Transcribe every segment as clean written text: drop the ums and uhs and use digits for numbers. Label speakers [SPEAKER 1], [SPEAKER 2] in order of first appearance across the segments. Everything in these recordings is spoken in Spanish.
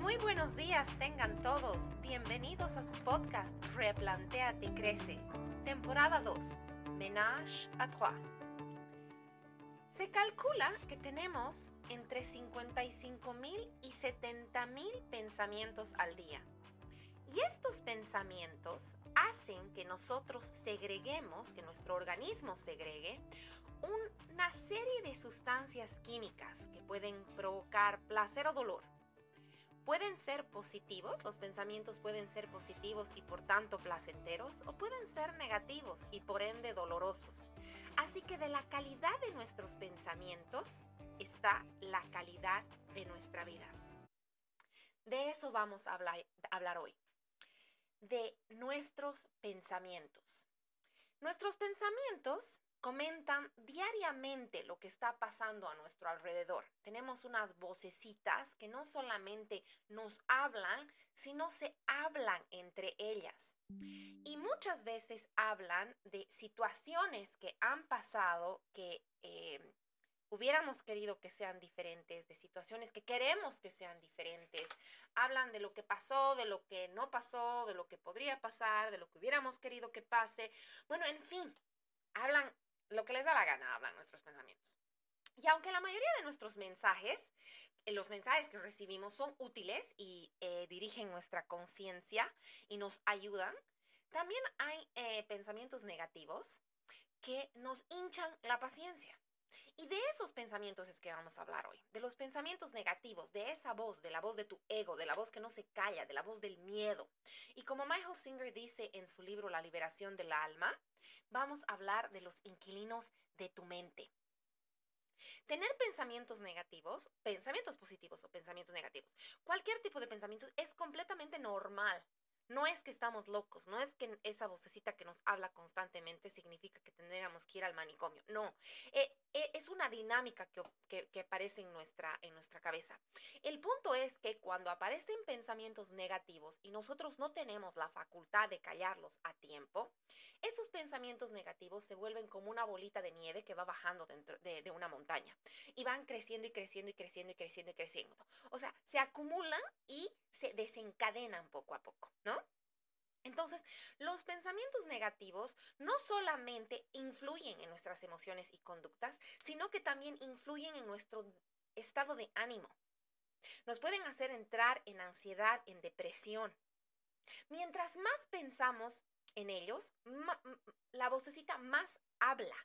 [SPEAKER 1] Muy buenos días tengan todos. Bienvenidos a su podcast Replantéate y Crece. Temporada 2. Ménage à trois. Se calcula que tenemos entre 55,000 y 70,000 pensamientos al día. Y estos pensamientos hacen que nosotros segreguemos, que nuestro organismo segregue, una serie de sustancias químicas que pueden provocar placer o dolor. Pueden ser positivos, los pensamientos pueden ser positivos y por tanto placenteros, o pueden ser negativos y por ende dolorosos. Así que de la calidad de nuestros pensamientos está la calidad de nuestra vida. De eso vamos a hablar hoy, de nuestros pensamientos. Nuestros pensamientos comentan diariamente lo que está pasando a nuestro alrededor. Tenemos unas vocecitas que no solamente nos hablan, sino se hablan entre ellas. Y muchas veces hablan de situaciones que han pasado que hubiéramos querido que sean diferentes, de situaciones que queremos que sean diferentes. Hablan de lo que pasó, de lo que no pasó, de lo que podría pasar, de lo que hubiéramos querido que pase. Bueno, en fin, hablan lo que les da la gana, hablan nuestros pensamientos. Y aunque la mayoría de nuestros mensajes, los mensajes que recibimos son útiles y dirigen nuestra conciencia y nos ayudan, también hay pensamientos negativos que nos hinchan la paciencia. Y de esos pensamientos es que vamos a hablar hoy, de los pensamientos negativos, de esa voz, de la voz de tu ego, de la voz que no se calla, de la voz del miedo. Y como Michael Singer dice en su libro La liberación del alma, vamos a hablar de los inquilinos de tu mente. Tener pensamientos negativos, pensamientos positivos o pensamientos negativos, cualquier tipo de pensamientos es completamente normal. No es que estamos locos, no es que esa vocecita que nos habla constantemente significa que tendríamos que ir al manicomio. No, es una dinámica que aparece en nuestra cabeza. El punto es que cuando aparecen pensamientos negativos y nosotros no tenemos la facultad de callarlos a tiempo, esos pensamientos negativos se vuelven como una bolita de nieve que va bajando dentro de una montaña y van creciendo y creciendo y creciendo y creciendo y creciendo. O sea, se acumulan y se desencadenan poco a poco, ¿no? Entonces, los pensamientos negativos no solamente influyen en nuestras emociones y conductas, sino que también influyen en nuestro estado de ánimo. Nos pueden hacer entrar en ansiedad, en depresión. Mientras más pensamos en ellos, la vocecita más habla.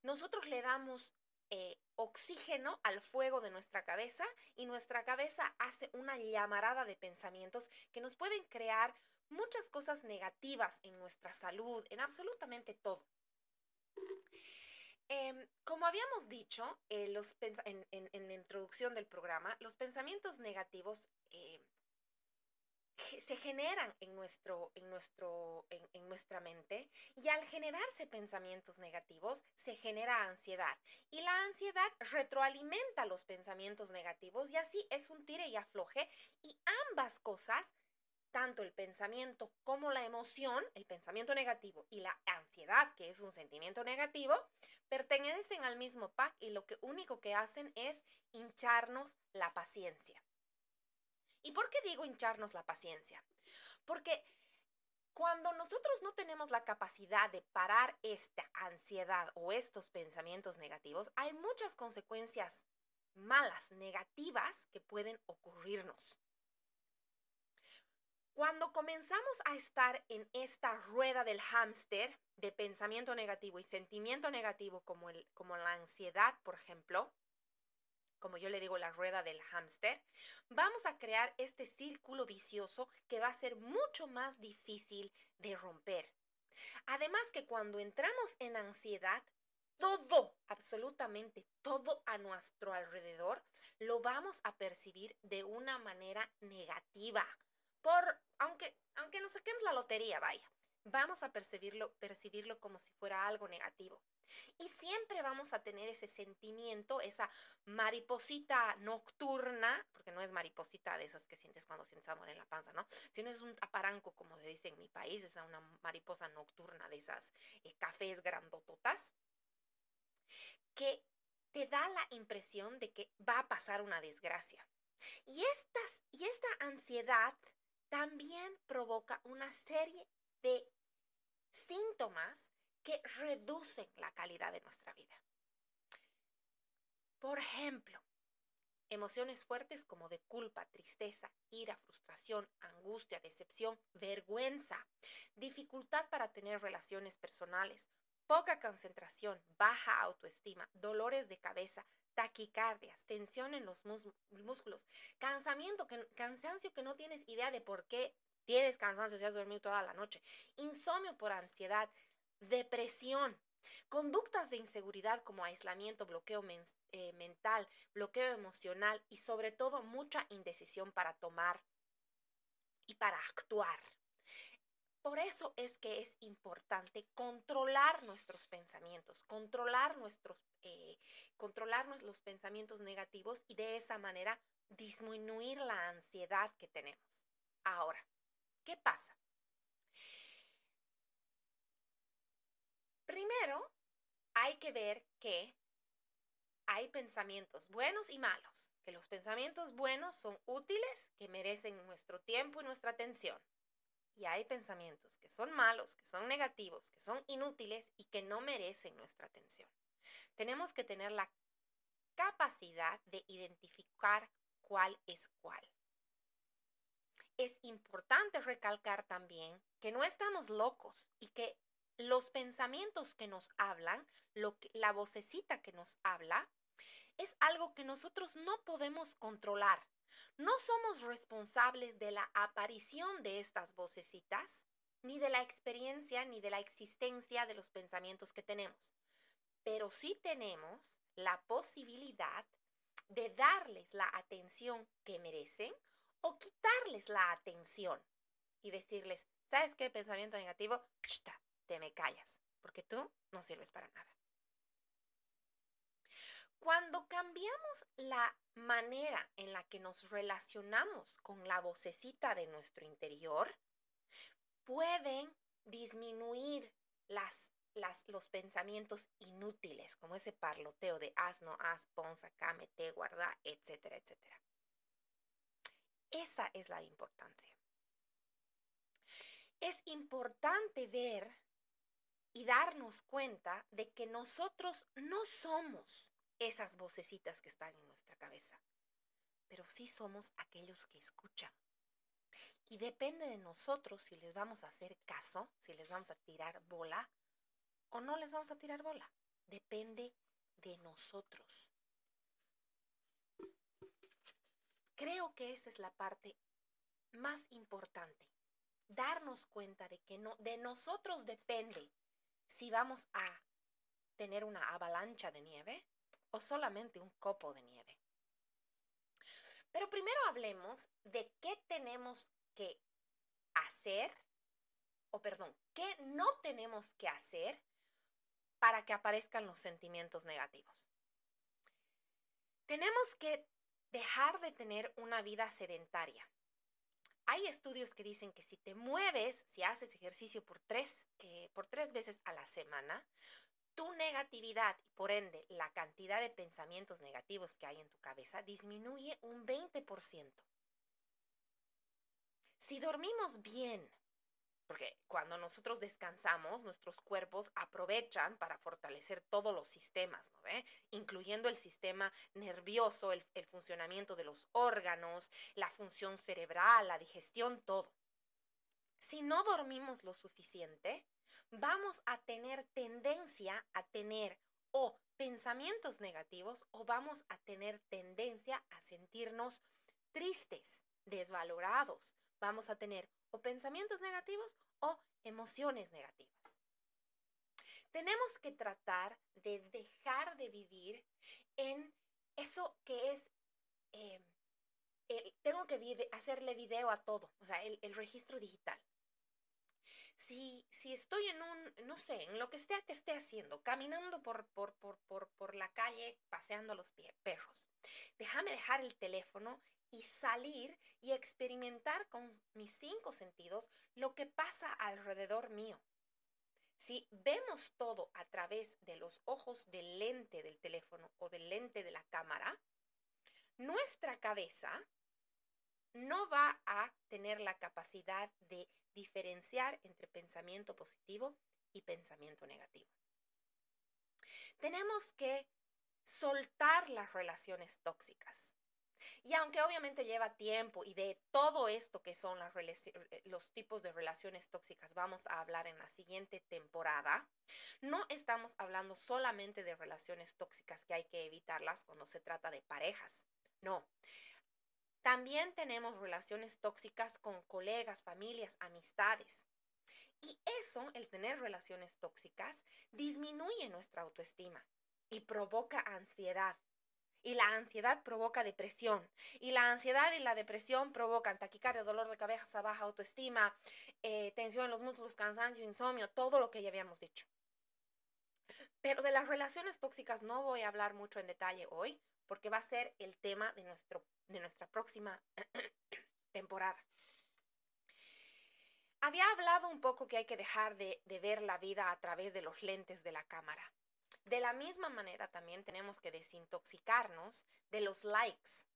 [SPEAKER 1] Nosotros le damos oxígeno al fuego de nuestra cabeza y nuestra cabeza hace una llamarada de pensamientos que nos pueden crear muchas cosas negativas en nuestra salud, en absolutamente todo. Como habíamos dicho en la introducción del programa, los pensamientos negativos se generan en nuestra mente, y al generarse pensamientos negativos se genera ansiedad, y la ansiedad retroalimenta los pensamientos negativos y así es un tire y afloje, y ambas cosas, tanto el pensamiento como la emoción, el pensamiento negativo y la ansiedad, que es un sentimiento negativo, pertenecen al mismo pack y lo único que hacen es hincharnos la paciencia. ¿Y por qué digo hincharnos la paciencia? Porque cuando nosotros no tenemos la capacidad de parar esta ansiedad o estos pensamientos negativos, hay muchas consecuencias malas, negativas, que pueden ocurrirnos. Cuando comenzamos a estar en esta rueda del hámster de pensamiento negativo y sentimiento negativo, como la ansiedad, por ejemplo, como yo le digo, la rueda del hámster, vamos a crear este círculo vicioso que va a ser mucho más difícil de romper. Además que cuando entramos en ansiedad, todo, absolutamente todo a nuestro alrededor, lo vamos a percibir de una manera negativa. Aunque nos saquemos la lotería, vaya, vamos a percibirlo como si fuera algo negativo. Y siempre vamos a tener ese sentimiento, esa mariposita nocturna, porque no es mariposita de esas que sientes cuando sientes amor en la panza, ¿no? Sino es un aparanco, como se dice en mi país, es una mariposa nocturna de esas cafés grandototas, que te da la impresión de que va a pasar una desgracia. Y esta ansiedad también provoca una serie de síntomas que reducen la calidad de nuestra vida. Por ejemplo, emociones fuertes como de culpa, tristeza, ira, frustración, angustia, decepción, vergüenza, dificultad para tener relaciones personales, poca concentración, baja autoestima, dolores de cabeza, taquicardias, tensión en los músculos, cansancio que no tienes idea de por qué tienes cansancio si has dormido toda la noche, insomnio por ansiedad, depresión, conductas de inseguridad como aislamiento, bloqueo mental, bloqueo emocional y sobre todo mucha indecisión para tomar y para actuar. Por eso es que es importante controlar nuestros pensamientos, controlar los pensamientos negativos y de esa manera disminuir la ansiedad que tenemos. Ahora, ¿qué pasa? Primero, hay que ver que hay pensamientos buenos y malos, que los pensamientos buenos son útiles, que merecen nuestro tiempo y nuestra atención. Y hay pensamientos que son malos, que son negativos, que son inútiles y que no merecen nuestra atención. Tenemos que tener la capacidad de identificar cuál es cuál. Es importante recalcar también que no estamos locos y que los pensamientos que nos hablan, la vocecita que nos habla, es algo que nosotros no podemos controlar. No somos responsables de la aparición de estas vocecitas, ni de la experiencia, ni de la existencia de los pensamientos que tenemos. Pero sí tenemos la posibilidad de darles la atención que merecen o quitarles la atención y decirles, ¿sabes qué? Pensamiento negativo, ¡chta! Te me callas, porque tú no sirves para nada. Cuando cambiamos la manera en la que nos relacionamos con la vocecita de nuestro interior, pueden disminuir los pensamientos inútiles, como ese parloteo de haz, no haz, pon, saca, mete, guarda, etcétera, etcétera. Esa es la importancia. Es importante ver y darnos cuenta de que nosotros no somos esas vocecitas que están en nuestra cabeza, pero sí somos aquellos que escuchan. Y depende de nosotros si les vamos a hacer caso, si les vamos a tirar bola o no les vamos a tirar bola. Depende de nosotros. Creo que esa es la parte más importante. Darnos cuenta de que no, de nosotros depende si vamos a tener una avalancha de nieve o solamente un copo de nieve. Pero primero hablemos de qué tenemos que hacer, qué no tenemos que hacer para que aparezcan los sentimientos negativos. Tenemos que dejar de tener una vida sedentaria. Hay estudios que dicen que si te mueves, si haces ejercicio por tres veces a la semana, tu negatividad y por ende la cantidad de pensamientos negativos que hay en tu cabeza disminuye un 20%. Si dormimos bien, porque cuando nosotros descansamos, nuestros cuerpos aprovechan para fortalecer todos los sistemas, ¿no ve? Incluyendo el sistema nervioso, el funcionamiento de los órganos, la función cerebral, la digestión, todo. Si no dormimos lo suficiente, vamos a tener tendencia a tener o pensamientos negativos o vamos a tener tendencia a sentirnos tristes, desvalorados. Vamos a tener o pensamientos negativos o emociones negativas. Tenemos que tratar de dejar de vivir en eso que es, tengo que hacerle video a todo, o sea, el registro digital. Si estoy no sé, en lo que sea que esté haciendo, caminando por la calle, paseando a los perros, déjame dejar el teléfono y salir y experimentar con mis 5 sentidos lo que pasa alrededor mío. Si vemos todo a través de los ojos del lente del teléfono o del lente de la cámara, nuestra cabeza no va a tener la capacidad de diferenciar entre pensamiento positivo y pensamiento negativo. Tenemos que soltar las relaciones tóxicas. Y aunque obviamente lleva tiempo y de todo esto que son los tipos de relaciones tóxicas vamos a hablar en la siguiente temporada, no estamos hablando solamente de relaciones tóxicas que hay que evitarlas cuando se trata de parejas. No. También tenemos relaciones tóxicas con colegas, familias, amistades. Y eso, el tener relaciones tóxicas, disminuye nuestra autoestima y provoca ansiedad. Y la ansiedad provoca depresión. Y la ansiedad y la depresión provocan taquicardia, dolor de cabeza, baja autoestima, tensión en los músculos, cansancio, insomnio, todo lo que ya habíamos dicho. Pero de las relaciones tóxicas no voy a hablar mucho en detalle hoy, porque va a ser el tema de nuestra próxima temporada. Había hablado un poco que hay que dejar de ver la vida a través de los lentes de la cámara. De la misma manera también tenemos que desintoxicarnos de los likes.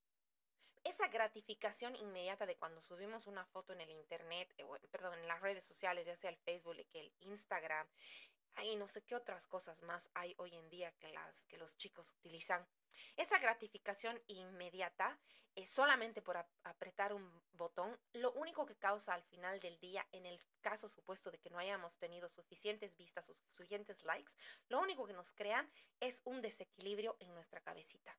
[SPEAKER 1] Esa gratificación inmediata de cuando subimos una foto en el internet, en las redes sociales, ya sea el Facebook, el Instagram, y no sé qué otras cosas más hay hoy en día que los chicos utilizan. Esa gratificación inmediata, solamente por apretar un botón, lo único que causa al final del día, en el caso supuesto de que no hayamos tenido suficientes vistas o suficientes likes, lo único que nos crean es un desequilibrio en nuestra cabecita.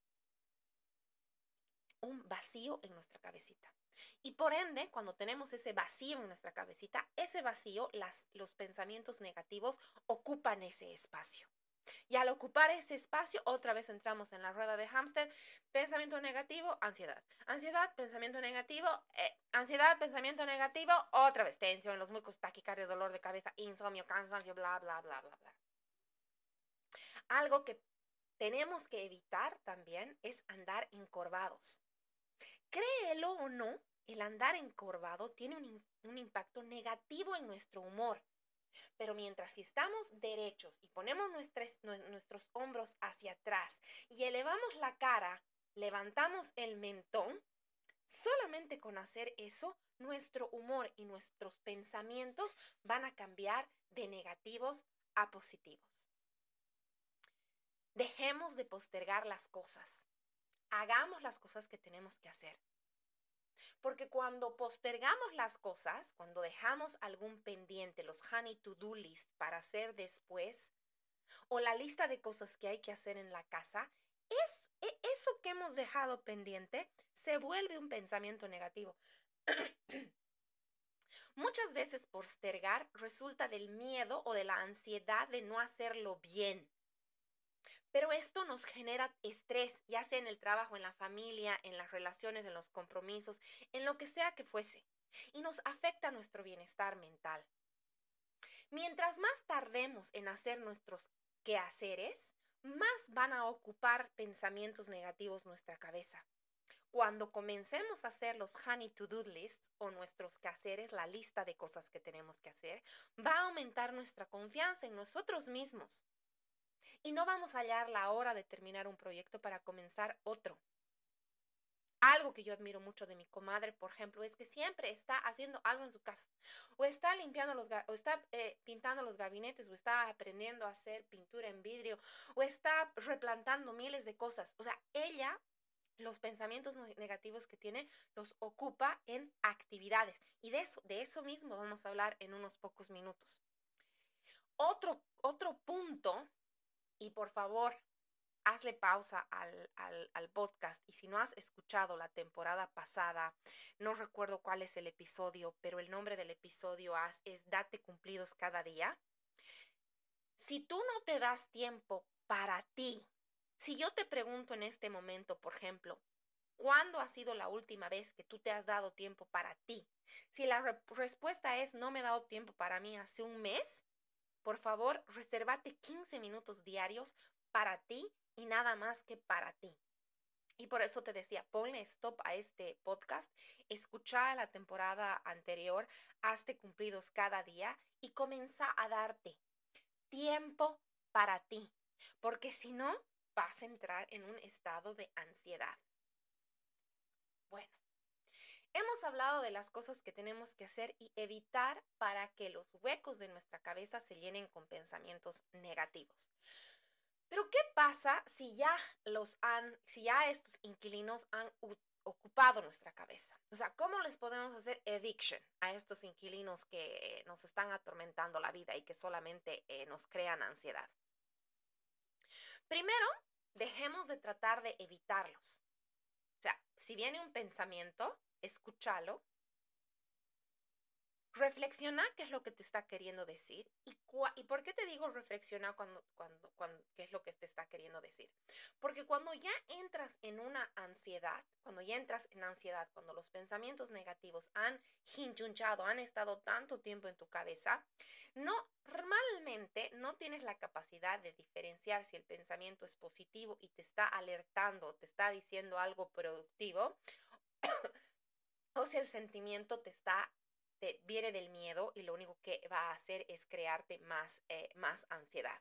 [SPEAKER 1] Un vacío en nuestra cabecita. Y por ende, cuando tenemos ese vacío en nuestra cabecita, ese vacío, los pensamientos negativos ocupan ese espacio. Y al ocupar ese espacio, otra vez entramos en la rueda de hámster. Pensamiento negativo, ansiedad. Ansiedad, pensamiento negativo, ansiedad, pensamiento negativo, otra vez tensión en los músculos, taquicardia, dolor de cabeza, insomnio, cansancio, bla, bla, bla, bla, bla. Algo que tenemos que evitar también es andar encorvados. Créelo o no, el andar encorvado tiene un impacto negativo en nuestro humor. Pero mientras si estamos derechos y ponemos nuestros hombros hacia atrás y elevamos la cara, levantamos el mentón, solamente con hacer eso, nuestro humor y nuestros pensamientos van a cambiar de negativos a positivos. Dejemos de postergar las cosas. Hagamos las cosas que tenemos que hacer. Porque cuando postergamos las cosas, cuando dejamos algún pendiente, los honey to-do list para hacer después, o la lista de cosas que hay que hacer en la casa, eso que hemos dejado pendiente se vuelve un pensamiento negativo. Muchas veces postergar resulta del miedo o de la ansiedad de no hacerlo bien. Pero esto nos genera estrés, ya sea en el trabajo, en la familia, en las relaciones, en los compromisos, en lo que sea que fuese, y nos afecta nuestro bienestar mental. Mientras más tardemos en hacer nuestros quehaceres, más van a ocupar pensamientos negativos nuestra cabeza. Cuando comencemos a hacer los honey to-do lists o nuestros quehaceres, la lista de cosas que tenemos que hacer, va a aumentar nuestra confianza en nosotros mismos. Y no vamos a hallar la hora de terminar un proyecto para comenzar otro. Algo que yo admiro mucho de mi comadre, por ejemplo, es que siempre está haciendo algo en su casa. O está limpiando o está pintando los gabinetes, o está aprendiendo a hacer pintura en vidrio, o está replantando miles de cosas. O sea, ella, los pensamientos negativos que tiene, los ocupa en actividades. Y de eso mismo vamos a hablar en unos pocos minutos. Otro punto. Y por favor, hazle pausa al podcast. Y si no has escuchado la temporada pasada, no recuerdo cuál es el episodio, pero el nombre del episodio es Date cumplidos cada día. Si tú no te das tiempo para ti, si yo te pregunto en este momento, por ejemplo, ¿cuándo ha sido la última vez que tú te has dado tiempo para ti? Si la respuesta es no me he dado tiempo para mí hace un mes, por favor, resérvate 15 minutos diarios para ti y nada más que para ti. Y por eso te decía, ponle stop a este podcast, escucha la temporada anterior, hazte cumplidos cada día y comienza a darte tiempo para ti, porque si no, vas a entrar en un estado de ansiedad. Bueno, hemos hablado de las cosas que tenemos que hacer y evitar para que los huecos de nuestra cabeza se llenen con pensamientos negativos. Pero ¿qué pasa si ya estos inquilinos han ocupado nuestra cabeza? O sea, ¿cómo les podemos hacer eviction a estos inquilinos que nos están atormentando la vida y que solamente nos crean ansiedad? Primero, dejemos de tratar de evitarlos. O sea, si viene un pensamiento, escúchalo. Reflexiona qué es lo que te está queriendo decir y por qué te digo reflexionar qué es lo que te está queriendo decir. Porque cuando ya entras en una ansiedad, cuando los pensamientos negativos han hinchunchado, han estado tanto tiempo en tu cabeza, normalmente no tienes la capacidad de diferenciar si el pensamiento es positivo y te está alertando, te está diciendo algo productivo, o si el sentimiento viene del miedo y lo único que va a hacer es crearte más ansiedad.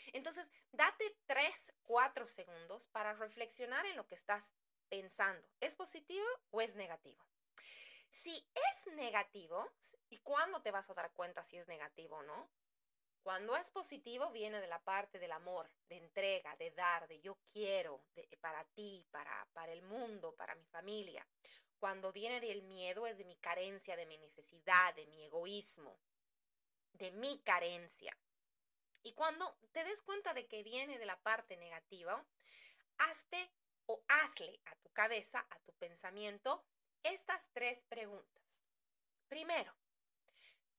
[SPEAKER 1] Entonces, date 3, 4 segundos para reflexionar en lo que estás pensando. ¿Es positivo o es negativo? Si es negativo, ¿y cuándo te vas a dar cuenta si es negativo o no? Cuando es positivo viene de la parte del amor, de entrega, de dar, de yo quiero, para ti, para el mundo, para mi familia. Cuando viene del miedo es de mi carencia, de mi necesidad, de mi egoísmo, de mi carencia. Y cuando te des cuenta de que viene de la parte negativa, hazle a tu cabeza, a tu pensamiento, estas 3 preguntas. Primero,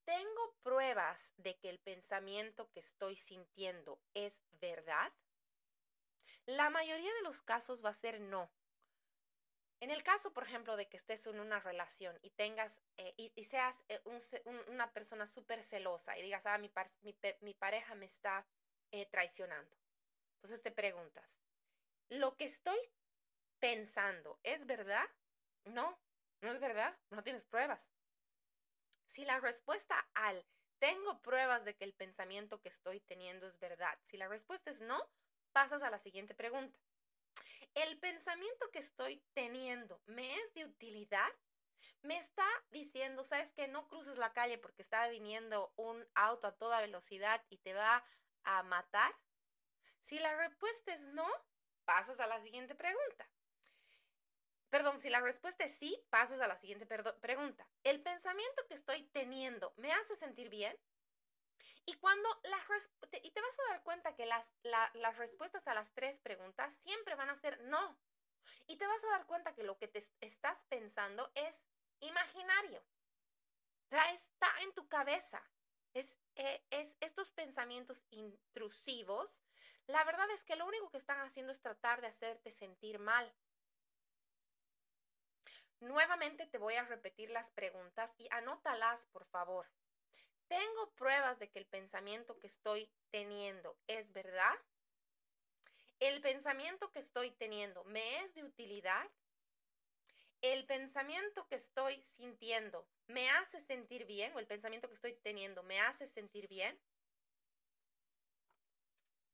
[SPEAKER 1] ¿tengo pruebas de que el pensamiento que estoy sintiendo es verdad? La mayoría de los casos va a ser no. En el caso, por ejemplo, de que estés en una relación y tengas y seas una persona súper celosa y digas, mi pareja me está traicionando. Entonces te preguntas, ¿lo que estoy pensando es verdad? No, no es verdad, no tienes pruebas. Si la respuesta tengo pruebas de que el pensamiento que estoy teniendo es verdad, si la respuesta es no, pasas a la siguiente pregunta. ¿El pensamiento que estoy teniendo me es de utilidad? Me está diciendo, ¿sabes qué? No cruces la calle porque está viniendo un auto a toda velocidad y te va a matar. Si la respuesta es no, pasas a la siguiente pregunta. Perdón, si la respuesta es sí, pasas a la siguiente pregunta. ¿El pensamiento que estoy teniendo me hace sentir bien? Y y te vas a dar cuenta que las respuestas a las 3 preguntas siempre van a ser no. Y te vas a dar cuenta que lo que te estás pensando es imaginario. O sea, está en tu cabeza. Es estos pensamientos intrusivos. La verdad es que lo único que están haciendo es tratar de hacerte sentir mal. Nuevamente te voy a repetir las preguntas y anótalas, por favor. ¿Tengo pruebas de que el pensamiento que estoy teniendo es verdad? ¿El pensamiento que estoy teniendo me es de utilidad? ¿El pensamiento que estoy sintiendo me hace sentir bien? ¿O el pensamiento que estoy teniendo me hace sentir bien?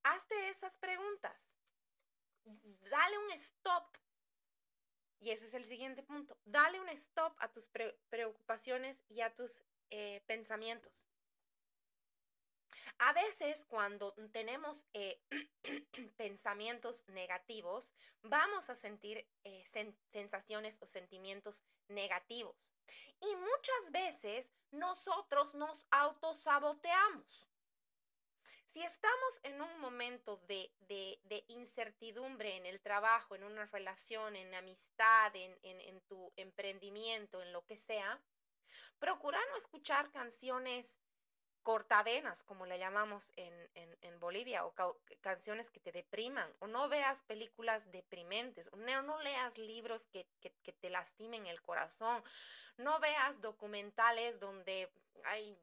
[SPEAKER 1] Hazte esas preguntas. Dale un stop. Y ese es el siguiente punto. Dale un stop a tus preocupaciones y a tus pensamientos. A veces cuando tenemos pensamientos negativos, vamos a sentir sensaciones o sentimientos negativos. Y muchas veces nosotros nos autosaboteamos. Si estamos en un momento de incertidumbre en el trabajo, en una relación, en amistad, en tu emprendimiento, en lo que sea, procura no escuchar canciones cortavenas, como le llamamos en Bolivia, o canciones que te depriman, o no veas películas deprimentes, o no leas libros que te lastimen el corazón, no veas documentales donde hay,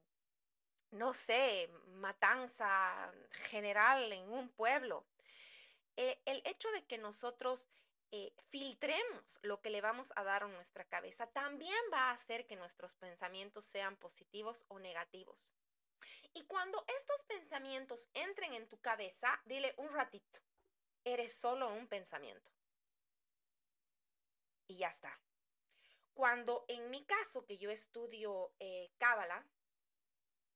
[SPEAKER 1] no sé, matanza general en un pueblo. El hecho de que nosotros filtremos lo que le vamos a dar a nuestra cabeza también va a hacer que nuestros pensamientos sean positivos o negativos. Y cuando estos pensamientos entren en tu cabeza, dile un ratito, eres solo un pensamiento. Y ya está. Cuando en mi caso, que yo estudio Cábala,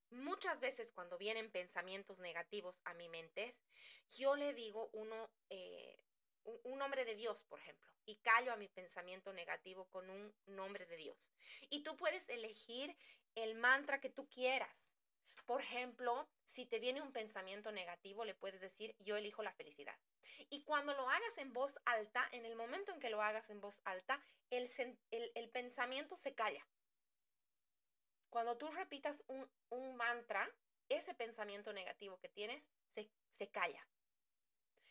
[SPEAKER 1] muchas veces cuando vienen pensamientos negativos a mi mente, yo le digo un nombre de Dios, por ejemplo, y callo a mi pensamiento negativo con un nombre de Dios. Y tú puedes elegir el mantra que tú quieras. Por ejemplo, si te viene un pensamiento negativo, le puedes decir, yo elijo la felicidad. Y cuando lo hagas en voz alta, en el momento en que lo hagas en voz alta, el pensamiento se calla. Cuando tú repitas un mantra, ese pensamiento negativo que tienes se calla.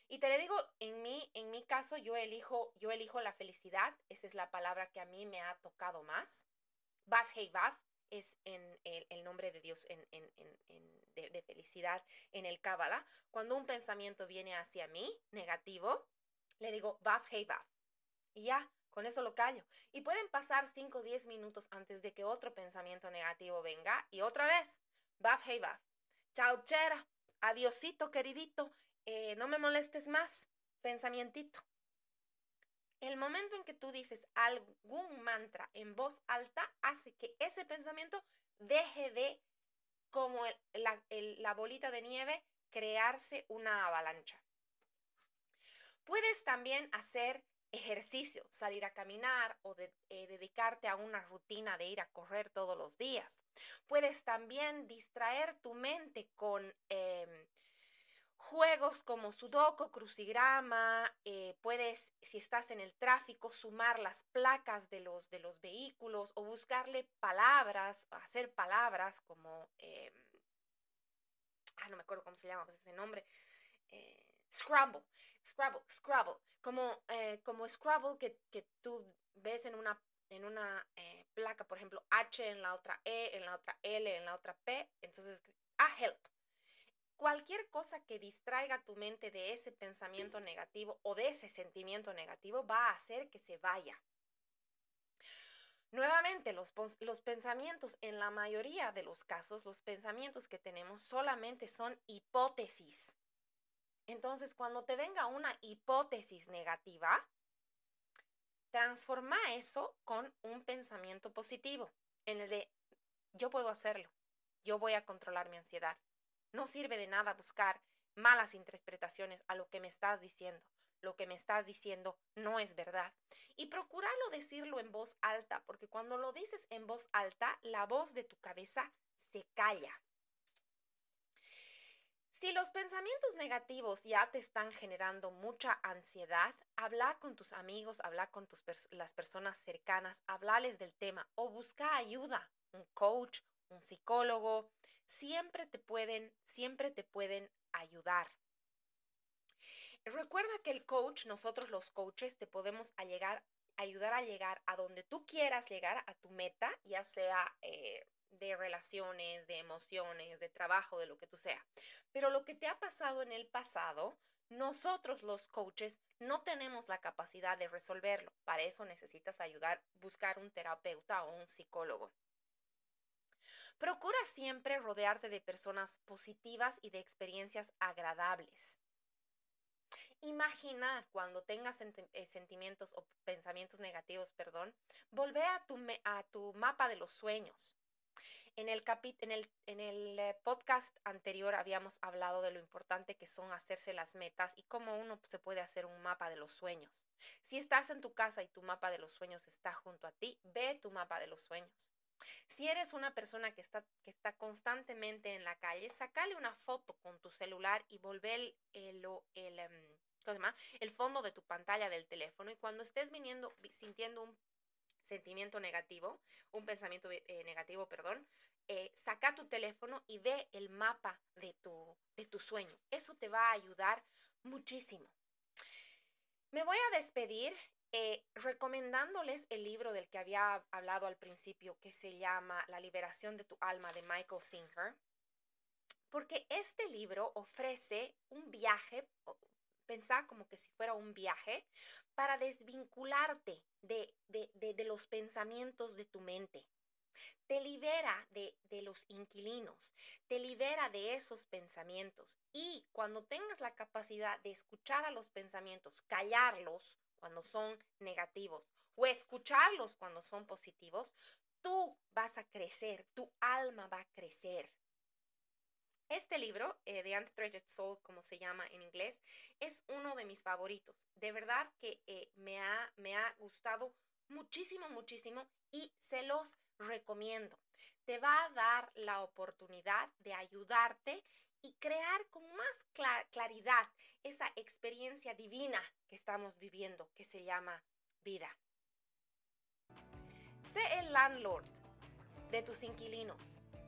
[SPEAKER 1] Y te le digo, en mi caso, yo elijo la felicidad. Esa es la palabra que a mí me ha tocado más. Vav Hei Vav es en el nombre de Dios de felicidad en el Kabbalah. Cuando un pensamiento viene hacia mí, negativo, le digo Vav Hei Vav. Y ya, con eso lo callo. Y pueden pasar 5 o 10 minutos antes de que otro pensamiento negativo venga. Y otra vez, Vav Hei Vav. Chao, chera. Adiosito, queridito. No me molestes más. Pensamientito. El momento en que tú dices algún mantra en voz alta hace que ese pensamiento deje de, como la bolita de nieve, crearse una avalancha. Puedes también hacer ejercicio, salir a caminar o dedicarte a una rutina de ir a correr todos los días. Puedes también distraer tu mente con juegos como Sudoku, crucigrama. Puedes, si estás en el tráfico, sumar las placas de los vehículos o buscarle palabras, hacer palabras como, no me acuerdo cómo se llama pues, ese nombre. Scrabble, Scrabble, como Scrabble que tú ves en una placa, por ejemplo, H en la otra E, en la otra L, en la otra P, entonces, help. Cualquier cosa que distraiga tu mente de ese pensamiento negativo o de ese sentimiento negativo va a hacer que se vaya. Nuevamente, los pensamientos, en la mayoría de los casos, los pensamientos que tenemos solamente son hipótesis. Entonces, cuando te venga una hipótesis negativa, transforma eso con un pensamiento positivo, en el de yo puedo hacerlo, yo voy a controlar mi ansiedad. No sirve de nada buscar malas interpretaciones a lo que me estás diciendo. Lo que me estás diciendo no es verdad. Y procúralo decirlo en voz alta, porque cuando lo dices en voz alta, la voz de tu cabeza se calla. Si los pensamientos negativos ya te están generando mucha ansiedad, habla con tus amigos, habla con las personas cercanas, hablales del tema o busca ayuda, un coach, un psicólogo, siempre te pueden ayudar. Recuerda que nosotros los coaches, te podemos ayudar a llegar a donde tú quieras llegar, a tu meta, ya sea de relaciones, de emociones, de trabajo, de lo que tú sea. Pero lo que te ha pasado en el pasado, nosotros los coaches no tenemos la capacidad de resolverlo. Para eso necesitas buscar un terapeuta o un psicólogo. Procura siempre rodearte de personas positivas y de experiencias agradables. Imagina cuando tengas sentimientos o pensamientos negativos, volvé a tu mapa de los sueños. En el podcast anterior habíamos hablado de lo importante que son hacerse las metas y cómo uno se puede hacer un mapa de los sueños. Si estás en tu casa y tu mapa de los sueños está junto a ti, ve tu mapa de los sueños. Si eres una persona que está constantemente en la calle, sácale una foto con tu celular y volvé el fondo de tu pantalla del teléfono, y cuando estés sintiendo un sentimiento negativo, un pensamiento negativo, saca tu teléfono y ve el mapa de tu sueño. Eso te va a ayudar muchísimo. Me voy a despedir recomendándoles el libro del que había hablado al principio, que se llama La liberación de tu alma, de Michael Singer, porque este libro ofrece un viaje, pensá como que si fuera un viaje, para desvincularte de los pensamientos de tu mente. Te libera de los inquilinos, te libera de esos pensamientos. Y cuando tengas la capacidad de escuchar a los pensamientos, callarlos cuando son negativos, o escucharlos cuando son positivos, tú vas a crecer, tu alma va a crecer. Este libro, The Unthreaded Soul, como se llama en inglés, es uno de mis favoritos. De verdad que me ha gustado muchísimo, muchísimo y se los recomiendo. Te va a dar la oportunidad de ayudarte y crear con más claridad esa experiencia divina que estamos viviendo, que se llama vida. Sé el landlord de tus inquilinos.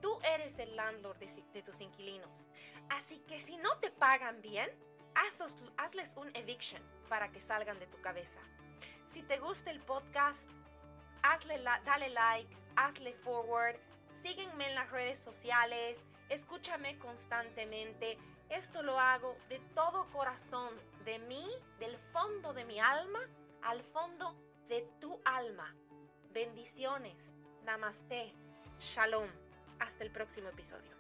[SPEAKER 1] Tú eres el landlord de tus inquilinos. Así que si no te pagan bien, hazles un eviction para que salgan de tu cabeza. Si te gusta el podcast, dale like, hazle forward, sígueme en las redes sociales, escúchame constantemente. Esto lo hago de todo corazón, de mí, del fondo de mi alma, al fondo de tu alma. Bendiciones. Namaste. Shalom. Hasta el próximo episodio.